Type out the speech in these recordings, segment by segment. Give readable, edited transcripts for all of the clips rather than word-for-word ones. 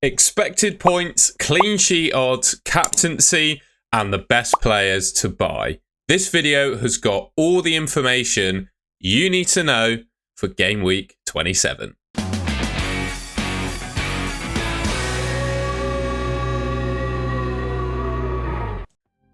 Expected points, clean sheet odds, captaincy, and the best players to buy. This video has got all the information you need to know for game week 27.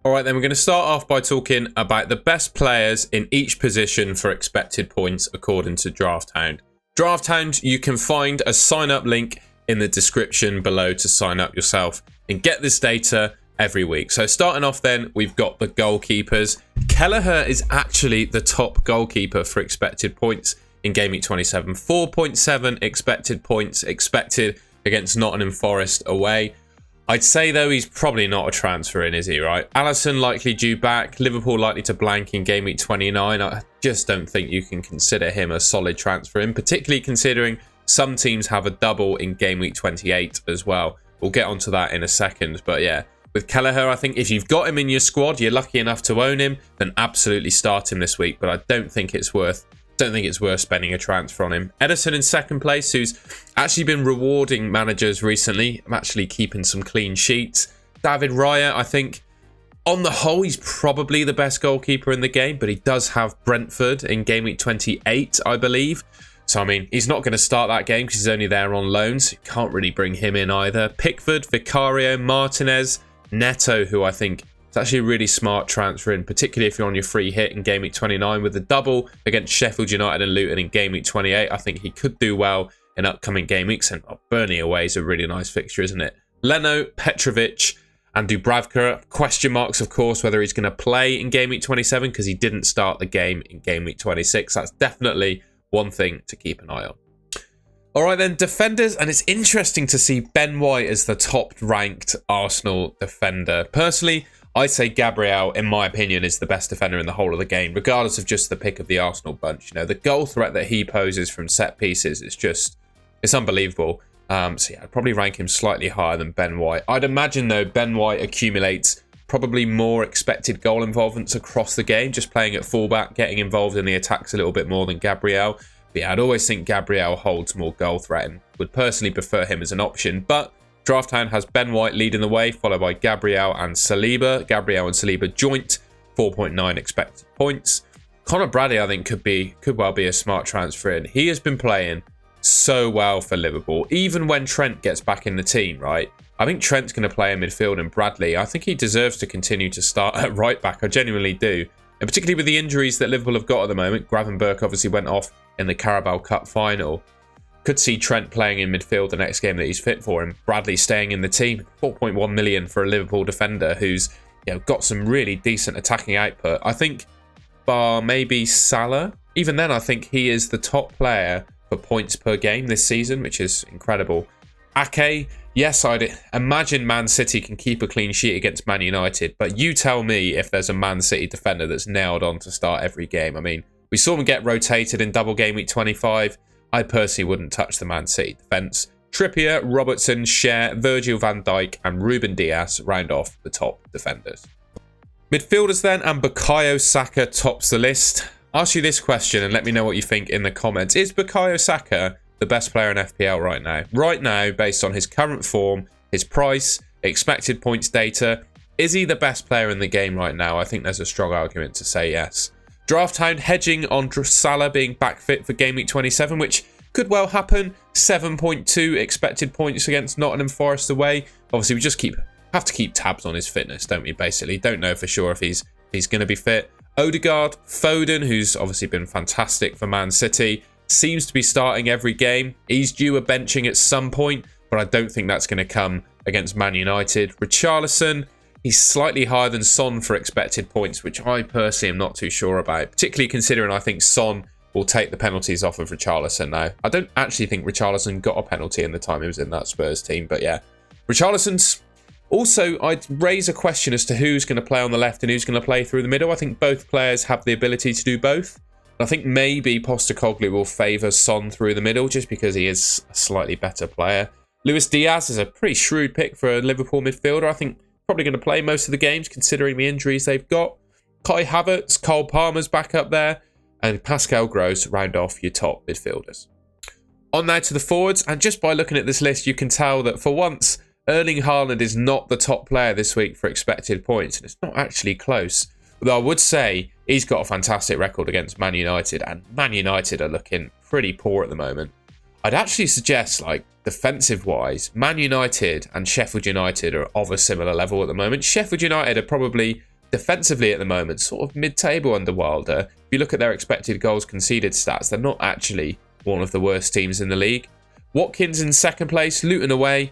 Alright then, we're going to start off by talking about the best players in each position for expected points according to DraftHound. DraftHound, you can find a sign up link in the description below to sign up yourself and get this data every week. So starting off then, we've got the goalkeepers. Kelleher is actually the top goalkeeper for expected points in game week 27. 4.7 expected points expected against Nottingham Forest away. I'd say though he's probably not a transfer in, is he, right? Alisson likely due back. Liverpool likely to blank in game week 29. I just don't think you can consider him a solid transfer in, particularly considering some teams have a double in game week 28 as well. We'll get onto that in a second. But yeah, with Kelleher, I think if you've got him in your squad, you're lucky enough to own him, then absolutely start him this week. But I don't think it's worth spending a transfer on him. Ederson in second place, who's actually been rewarding managers recently. I'm actually keeping some clean sheets. David Raya, I think on the whole, he's probably the best goalkeeper in the game, but he does have Brentford in game week 28, I believe. So, I mean, he's not going to start that game because he's only there on loan, so you can't really bring him in either. Pickford, Vicario, Martinez, Neto, who I think is actually a really smart transfer in, particularly if you're on your free hit in game week 29 with the double against Sheffield United and Luton in game week 28. I think he could do well in upcoming game weeks, and Burnley away is a really nice fixture, isn't it? Leno, Petrovic, and Dubravka. Question marks, of course, whether he's going to play in game week 27 because he didn't start the game in game week 26. That's definitely one thing to keep an eye on. All right then, defenders, and it's interesting to see Ben White as the top-ranked Arsenal defender. Personally, I'd say Gabriel, in my opinion, is the best defender in the whole of the game, regardless of just the pick of the Arsenal bunch. You know, the goal threat that he poses from set pieces is it's unbelievable. So yeah, I'd probably rank him slightly higher than Ben White. I'd imagine, though, Ben White accumulates probably more expected goal involvements across the game, just playing at fullback, getting involved in the attacks a little bit more than Gabriel. But yeah, I'd always think Gabriel holds more goal threat and would personally prefer him as an option. But DraftHound has Ben White leading the way, followed by Gabriel and Saliba. Gabriel and Saliba joint 4.9 expected points. Conor Bradley, I think, could well be a smart transfer in. He has been playing so well for Liverpool, even when Trent gets back in the team, right? I think Trent's going to play in midfield, and Bradley, I think he deserves to continue to start at right back. I genuinely do. And particularly with the injuries that Liverpool have got at the moment. Gravenberch obviously went off in the Carabao Cup final. Could see Trent playing in midfield the next game that he's fit for, and Bradley staying in the team. 4.1 million for a Liverpool defender who's, you know, got some really decent attacking output. I think bar maybe Salah. Even then, I think he is the top player for points per game this season, which is incredible. Ake, yes, I'd imagine Man City can keep a clean sheet against Man United, but you tell me if there's a Man City defender that's nailed on to start every game. I mean, we saw him get rotated in double game week 25. I personally wouldn't touch the Man City defence. Trippier, Robertson, Schär, Virgil van Dijk, and Ruben Dias round off the top defenders. Midfielders then, and Bukayo Saka tops the list. Ask you this question and let me know what you think in the comments. Is Bukayo Saka the best player in FPL right now? Right now, based on his current form, his price, expected points data, is he the best player in the game right now? I think there's a strong argument to say yes. DraftHound hedging on Salah being back fit for game week 27, which could well happen. 7.2 expected points against Nottingham Forest away. Obviously, we just have to keep tabs on his fitness, don't we, basically? Don't know for sure if he's going to be fit. Odegaard, Foden, who's obviously been fantastic for Man City, seems to be starting every game. He's due a benching at some point, but I don't think that's going to come against Man United. Richarlison, he's slightly higher than Son for expected points, which I personally am not too sure about, particularly considering I think Son will take the penalties off of Richarlison now. I don't actually think Richarlison got a penalty in the time he was in that Spurs team, but yeah. Richarlison's also, I'd raise a question as to who's going to play on the left and who's going to play through the middle. I think both players have the ability to do both. I think maybe Postecoglou will favour Son through the middle just because he is a slightly better player. Luis Diaz is a pretty shrewd pick for a Liverpool midfielder. I think probably going to play most of the games considering the injuries they've got. Kai Havertz, Cole Palmer's back up there, and Pascal Gross round off your top midfielders. On now to the forwards, and just by looking at this list, you can tell that for once, Erling Haaland is not the top player this week for expected points, and it's not actually close. Although I would say he's got a fantastic record against Man United, and Man United are looking pretty poor at the moment. I'd actually suggest, like, defensive-wise, Man United and Sheffield United are of a similar level at the moment. Sheffield United are probably, defensively at the moment, sort of mid-table under Wilder. If you look at their expected goals conceded stats, they're not actually one of the worst teams in the league. Watkins in second place, Luton away.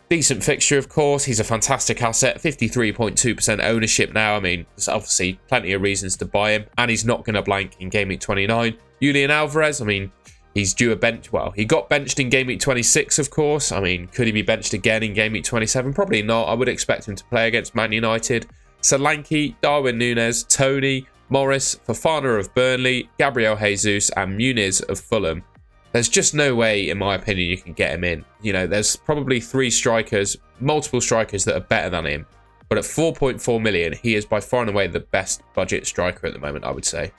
Decent fixture, of course. He's a fantastic asset. 53.2% ownership now. I mean, there's obviously plenty of reasons to buy him. And he's not going to blank in Game Week 29. Julian Alvarez, I mean, he's due a bench. Well, he got benched in Game Week 26, of course. I mean, could he be benched again in Game Week 27? Probably not. I would expect him to play against Man United. Solanke, Darwin Núñez, Tony, Morris, Fofana of Burnley, Gabriel Jesus, and Muniz of Fulham. There's just no way, in my opinion, you can get him in. You know, there's probably three strikers, multiple strikers that are better than him. But at 4.4 million, he is by far and away the best budget striker at the moment, I would say.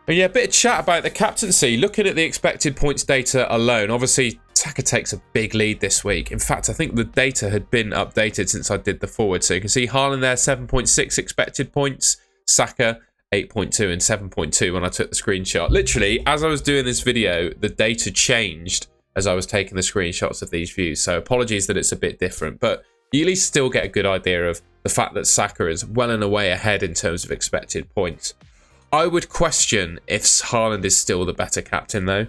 And yeah, a bit of chat about the captaincy. Looking at the expected points data alone, obviously, Saka takes a big lead this week. In fact, I think the data had been updated since I did the forward. So you can see Haaland there, 7.6 expected points. Saka, 8.2 and 7.2 when I took the screenshot. Literally, as I was doing this video, the data changed as I was taking the screenshots of these views. So apologies that it's a bit different, but you at least still get a good idea of the fact that Saka is well and away ahead in terms of expected points. I would question if Haaland is still the better captain though.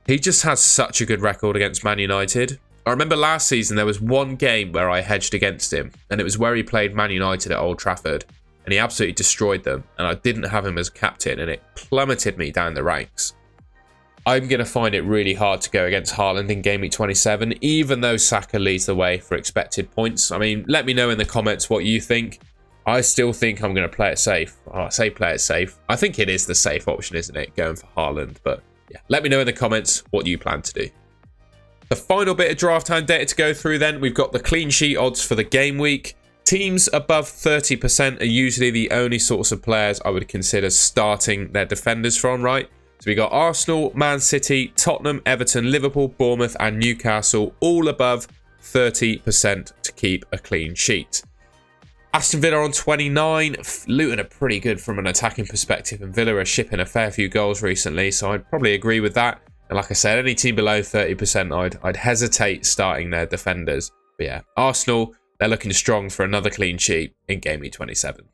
He just has such a good record against Man United. I remember last season there was one game where I hedged against him, and it was where he played Man United at Old Trafford. And he absolutely destroyed them. And I didn't have him as captain. And it plummeted me down the ranks. I'm going to find it really hard to go against Haaland in Game Week 27. Even though Saka leads the way for expected points. I mean, let me know in the comments what you think. I still think I'm going to play it safe. Oh, I say play it safe. I think it is the safe option, isn't it? Going for Haaland. But yeah, let me know in the comments what you plan to do. The final bit of draft time data to go through then. We've got the clean sheet odds for the game week. Teams above 30% are usually the only sorts of players I would consider starting their defenders from, right? So we got Arsenal, Man City, Tottenham, Everton, Liverpool, Bournemouth and Newcastle all above 30% to keep a clean sheet. Aston Villa on 29. Luton are pretty good from an attacking perspective, and Villa are shipping a fair few goals recently, so I'd probably agree with that. And like I said, any team below 30%, I'd hesitate starting their defenders. But yeah, Arsenal, they're looking strong for another clean sheet in Game Week 27.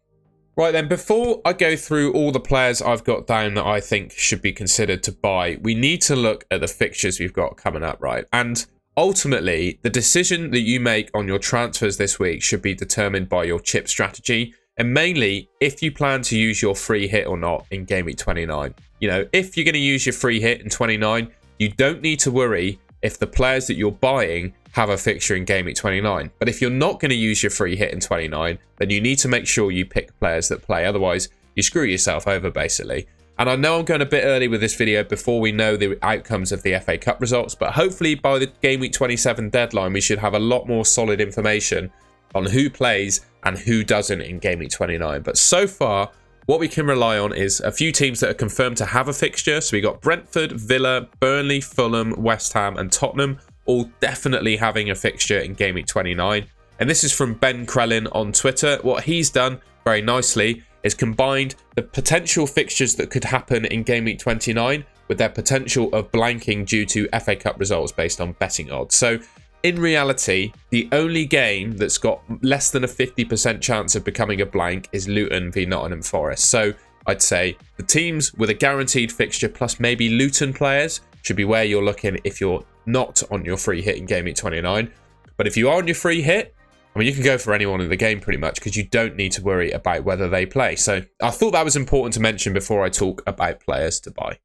Right then, before I go through all the players I've got down that I think should be considered to buy, we need to look at the fixtures we've got coming up, right? And ultimately, the decision that you make on your transfers this week should be determined by your chip strategy, and mainly if you plan to use your free hit or not in Game Week 29. You know, if you're going to use your free hit in 29, you don't need to worry if the players that you're buying have a fixture in Game Week 29. But if you're not going to use your free hit in 29, then you need to make sure you pick players that play. Otherwise, you screw yourself over, basically. And I know I'm going a bit early with this video before we know the outcomes of the FA Cup results, but hopefully by the Game Week 27 deadline, we should have a lot more solid information on who plays and who doesn't in Game Week 29. But so far, what we can rely on is a few teams that are confirmed to have a fixture. So we got Brentford, Villa, Burnley, Fulham, West Ham and Tottenham, all definitely having a fixture in Game Week 29. And this is from Ben Krellin on Twitter. What he's done very nicely is combined the potential fixtures that could happen in Game Week 29 with their potential of blanking due to FA Cup results based on betting odds. So in reality, the only game that's got less than a 50% chance of becoming a blank is Luton v Nottingham Forest. So I'd say the teams with a guaranteed fixture plus maybe Luton players should be where you're looking if you're not on your free hit in Game Week 29. But if you are on your free hit, I mean, you can go for anyone in the game pretty much because you don't need to worry about whether they play. So I thought that was important to mention before I talk about players to buy.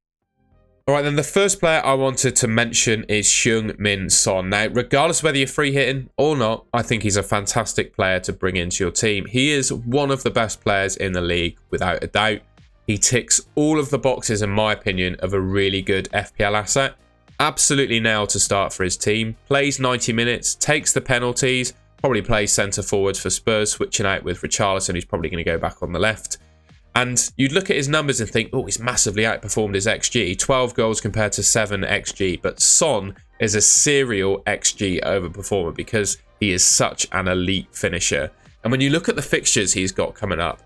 All right, then the first player I wanted to mention is Heung-min Son. Now, regardless of whether you're free hitting or not, I think he's a fantastic player to bring into your team. He is one of the best players in the league, without a doubt. He ticks all of the boxes, in my opinion, of a really good FPL asset. Absolutely nailed to start for his team. Plays 90 minutes, takes the penalties, probably plays centre forwards for Spurs, switching out with Richarlison, who's probably going to go back on the left. And you'd look at his numbers and think, oh, he's massively outperformed his XG. 12 goals compared to 7 XG. But Son is a serial XG overperformer because he is such an elite finisher. And when you look at the fixtures he's got coming up,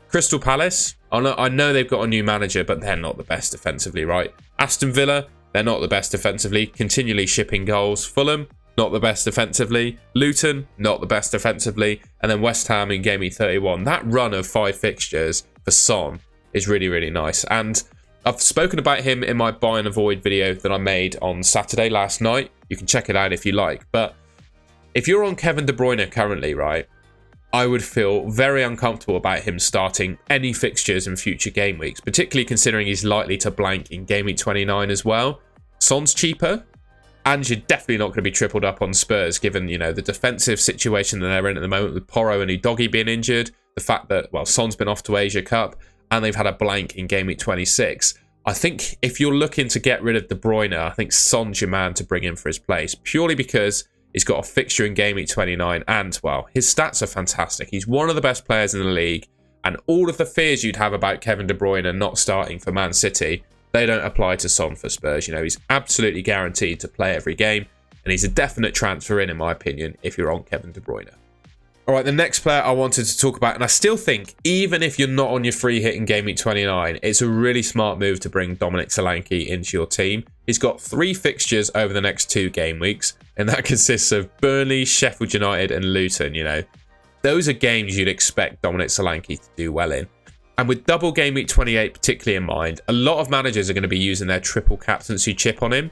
Crystal Palace, I know they've got a new manager, but they're not the best defensively, right? Aston Villa, they're not the best defensively, continually shipping goals. Fulham, not the best defensively. Luton, not the best defensively. And then West Ham in game week 31. That run of 5 fixtures for Son is really, really nice. And I've spoken about him in my buy and avoid video that I made on Saturday last night. You can check it out if you like. But if you're on Kevin De Bruyne currently, right, I would feel very uncomfortable about him starting any fixtures in future game weeks, particularly considering he's likely to blank in game week 29 as well. Son's cheaper, and you're definitely not going to be tripled up on Spurs, given, you know, the defensive situation that they're in at the moment with Porro and Udogie being injured, the fact that, well, Son's been off to Asia Cup, and they've had a blank in game week 26. I think if you're looking to get rid of De Bruyne, I think Son's your man to bring in for his place, purely because he's got a fixture in game week 29, and, well, his stats are fantastic. He's one of the best players in the league, and all of the fears you'd have about Kevin De Bruyne not starting for Man City, they don't apply to Son for Spurs. You know, he's absolutely guaranteed to play every game, and he's a definite transfer in my opinion, if you're on Kevin De Bruyne. All right, the next player I wanted to talk about, and I still think, even if you're not on your free hit in game week 29, it's a really smart move to bring Dominic Solanke into your team. He's got 3 fixtures over the next 2 game weeks, and that consists of Burnley, Sheffield United, and Luton. You know, those are games you'd expect Dominic Solanke to do well in. And with double game week 28 particularly in mind, a lot of managers are going to be using their triple captaincy chip on him.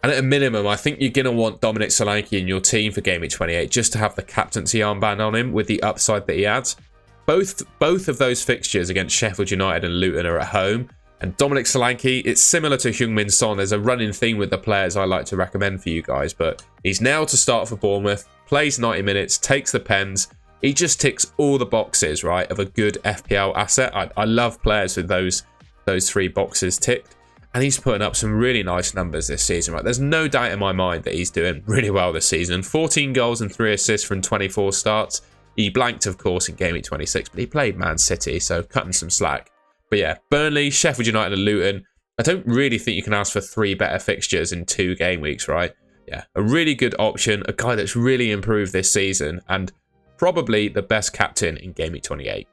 And at a minimum, I think you're going to want Dominic Solanke in your team for game week 28 just to have the captaincy armband on him with the upside that he adds. Both of those fixtures against Sheffield United and Luton are at home. And Dominic Solanke, it's similar to Heung-min Son. There's a running theme with the players I like to recommend for you guys. But he's now to start for Bournemouth, plays 90 minutes, takes the pens. He just ticks all the boxes, right, of a good FPL asset. I love players with those 3 boxes ticked. And he's putting up some really nice numbers this season, right? There's no doubt in my mind that he's doing really well this season. 14 goals and 3 assists from 24 starts. He blanked, of course, in game week 26, but he played Man City, so cutting some slack. But yeah, Burnley, Sheffield United and Luton. I don't really think you can ask for 3 better fixtures in 2 game weeks, right? Yeah, a really good option. A guy that's really improved this season and probably the best captain in game week 28.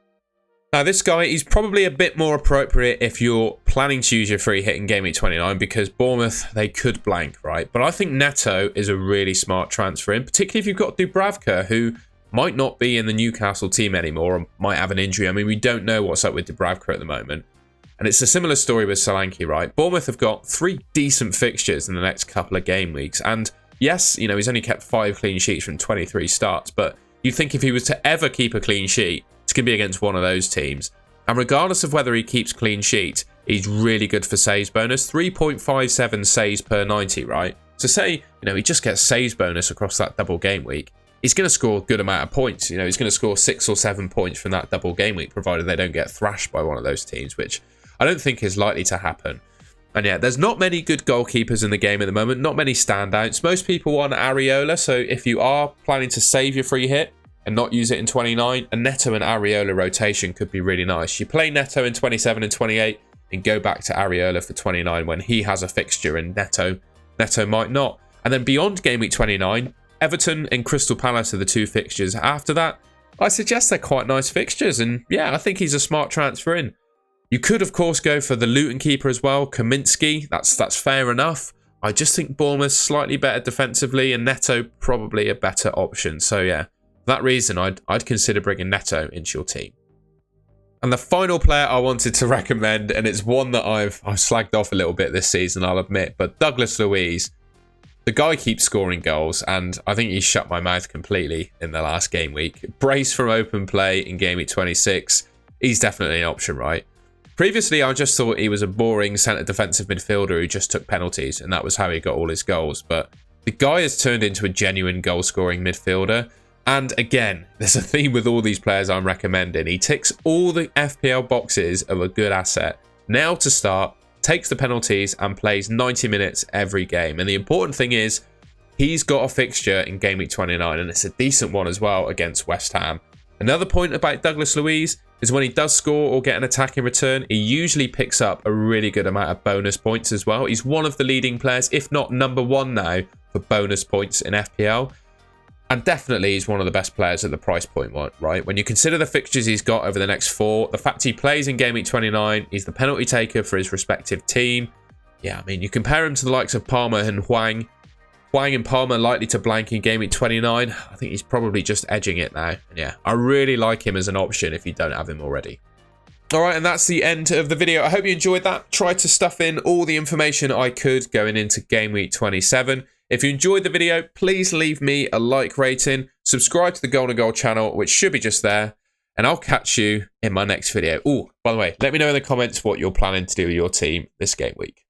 Now, this guy is probably a bit more appropriate if you're planning to use your free hit in game week 29 because Bournemouth, they could blank, right? But I think Neto is a really smart transfer in, particularly if you've got Dubravka, who might not be in the Newcastle team anymore or might have an injury. I mean, we don't know what's up with Dubravka at the moment. And it's a similar story with Solanke, right? Bournemouth have got 3 decent fixtures in the next couple of game weeks. And yes, you know, he's only kept 5 clean sheets from 23 starts, but you think if he was to ever keep a clean sheet, it's going to be against one of those teams. And regardless of whether he keeps clean sheet, he's really good for saves bonus. 3.57 saves per 90, right? So say, you know, he just gets saves bonus across that double game week. He's going to score a good amount of points. You know, he's going to score 6 or 7 points from that double game week, provided they don't get thrashed by one of those teams, which I don't think is likely to happen. And yeah, there's not many good goalkeepers in the game at the moment. Not many standouts. Most people want Areola. So if you are planning to save your free hit and not use it in 29, a Neto and Areola rotation could be really nice. You play Neto in 27 and 28 and go back to Areola for 29 when he has a fixture and Neto might not. And then beyond game week 29, Everton and Crystal Palace are the 2 fixtures. After that, I suggest they're quite nice fixtures. And yeah, I think he's a smart transfer in. You could, of course, go for the Luton keeper as well, Kaminsky. That's fair enough. I just think Bournemouth's slightly better defensively and Neto probably a better option. So yeah, for that reason, I'd consider bringing Neto into your team. And the final player I wanted to recommend, and it's one that I've slagged off a little bit this season, I'll admit, but Douglas Luiz. The guy keeps scoring goals, and I think he shut my mouth completely in the last game week. Brace from open play in game week 26. He's definitely an option, right? Previously, I just thought he was a boring centre defensive midfielder who just took penalties, and that was how he got all his goals. But the guy has turned into a genuine goal-scoring midfielder. And again, there's a theme with all these players I'm recommending. He ticks all the FPL boxes of a good asset. Now to start, takes the penalties and plays 90 minutes every game. And the important thing is, he's got a fixture in game week 29, and it's a decent one as well against West Ham. Another point about Douglas Luiz is when he does score or get an attack in return, he usually picks up a really good amount of bonus points as well. He's one of the leading players, if not #1 now, for bonus points in FPL. And definitely he's one of the best players at the price point, right? When you consider the fixtures he's got over the next 4, the fact he plays in Game Week 29, he's the penalty taker for his respective team. Yeah, I mean, you compare him to the likes of Palmer and Hwang. Hwang and Palmer likely to blank in Game Week 29. I think he's probably just edging it now. And yeah, I really like him as an option if you don't have him already. All right, and that's the end of the video. I hope you enjoyed that. Tried to stuff in all the information I could going into Game Week 27. If you enjoyed the video, please leave me a like rating, subscribe to the Golden Goal channel, which should be just there, and I'll catch you in my next video. Oh, by the way, let me know in the comments what you're planning to do with your team this game week.